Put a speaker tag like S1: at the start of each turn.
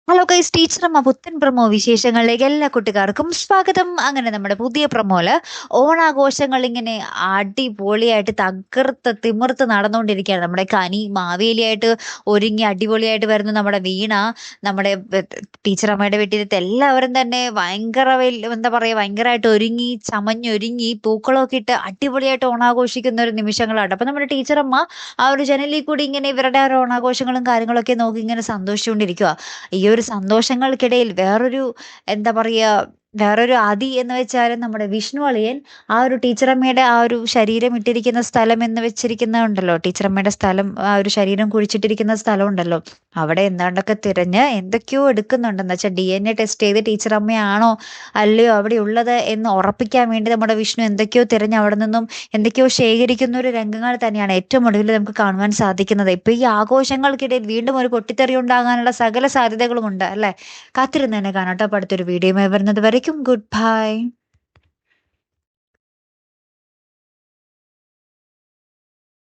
S1: Hello guys, ടീച്ചറമ്മ പുത്തൻ promo വിശേഷങ്ങളിലേക്ക് എല്ലാ കുട്ടികാർക്കും സ്വാഗതം. അങ്ങനെ നമ്മുടെ പുതിയ പ്രമോല് ഓണാഘോഷങ്ങൾ ഇങ്ങനെ അടിപൊളിയായിട്ട് തകർത്ത് തിമിർത്ത് നടന്നുകൊണ്ടിരിക്കുകയാണ്. നമ്മുടെ കനി മാവേലിയായിട്ട് ഒരുങ്ങി അടിപൊളിയായിട്ട് വരുന്നു. നമ്മുടെ വീണ, നമ്മുടെ ടീച്ചറമ്മയുടെ വീട്ടിലത്തെ എല്ലാവരും തന്നെ ഭയങ്കര എന്താ പറയാ, ഭയങ്കരമായിട്ട് ഒരുങ്ങി ചമഞ്ഞൊരുങ്ങി പൂക്കളമൊക്കെ ഇട്ട് അടിപൊളിയായിട്ട് ഓണാഘോഷിക്കുന്ന ഒരു നിമിഷങ്ങളാണ്. അപ്പൊ നമ്മുടെ ടീച്ചറമ്മ ആ ഒരു ജനലിൽ കൂടി ഇങ്ങനെ ഇവരുടെ ആ ഒരു ഓണാഘോഷങ്ങളും കാര്യങ്ങളൊക്കെ നോക്കി ഇങ്ങനെ സന്തോഷിച്ചുകൊണ്ടിരിക്കുക. ഈ ഒരു സന്തോഷങ്ങൾക്കിടയിൽ എന്താ പറയാ, വേറൊരു അതി എന്ന് വെച്ചാൽ നമ്മുടെ വിഷ്ണു അളിയൻ ആ ഒരു ടീച്ചറമ്മയുടെ ആ ഒരു ശരീരം ഇട്ടിരിക്കുന്ന സ്ഥലം എന്ന് വെച്ചിരിക്കുന്ന ഉണ്ടല്ലോ, ടീച്ചറമ്മയുടെ സ്ഥലം, ആ ഒരു ശരീരം കുഴിച്ചിട്ടിരിക്കുന്ന സ്ഥലം ഉണ്ടല്ലോ, അവിടെ എന്താണ്ടൊക്കെ തിരഞ്ഞ് എന്തൊക്കെയോ എടുക്കുന്നുണ്ടെന്ന് വെച്ചാൽ DNA ടെസ്റ്റ് ചെയ്ത് ടീച്ചറമ്മയാണോ അല്ലയോ അവിടെ ഉള്ളത് എന്ന് ഉറപ്പിക്കാൻ വേണ്ടി നമ്മുടെ വിഷ്ണു എന്തൊക്കെയോ തിരഞ്ഞ് അവിടെ നിന്നും എന്തൊക്കെയോ ശേഖരിക്കുന്ന ഒരു രംഗങ്ങൾ തന്നെയാണ് ഏറ്റവും ഒടുവിൽ നമുക്ക് കാണുവാൻ സാധിക്കുന്നത്. ഇപ്പൊ ഈ ആഘോഷങ്ങൾക്കിടയിൽ വീണ്ടും ഒരു പൊട്ടിത്തെറി ഉണ്ടാകാനുള്ള സകല സാധ്യതകളുമുണ്ട് അല്ലെ. കാത്തിരുന്ന് തന്നെ കാണാം കേട്ടോ. അടുത്തൊരു വീഡിയോ വരുന്നത് വരയ്ക്കും ഗുഡ് ബൈ.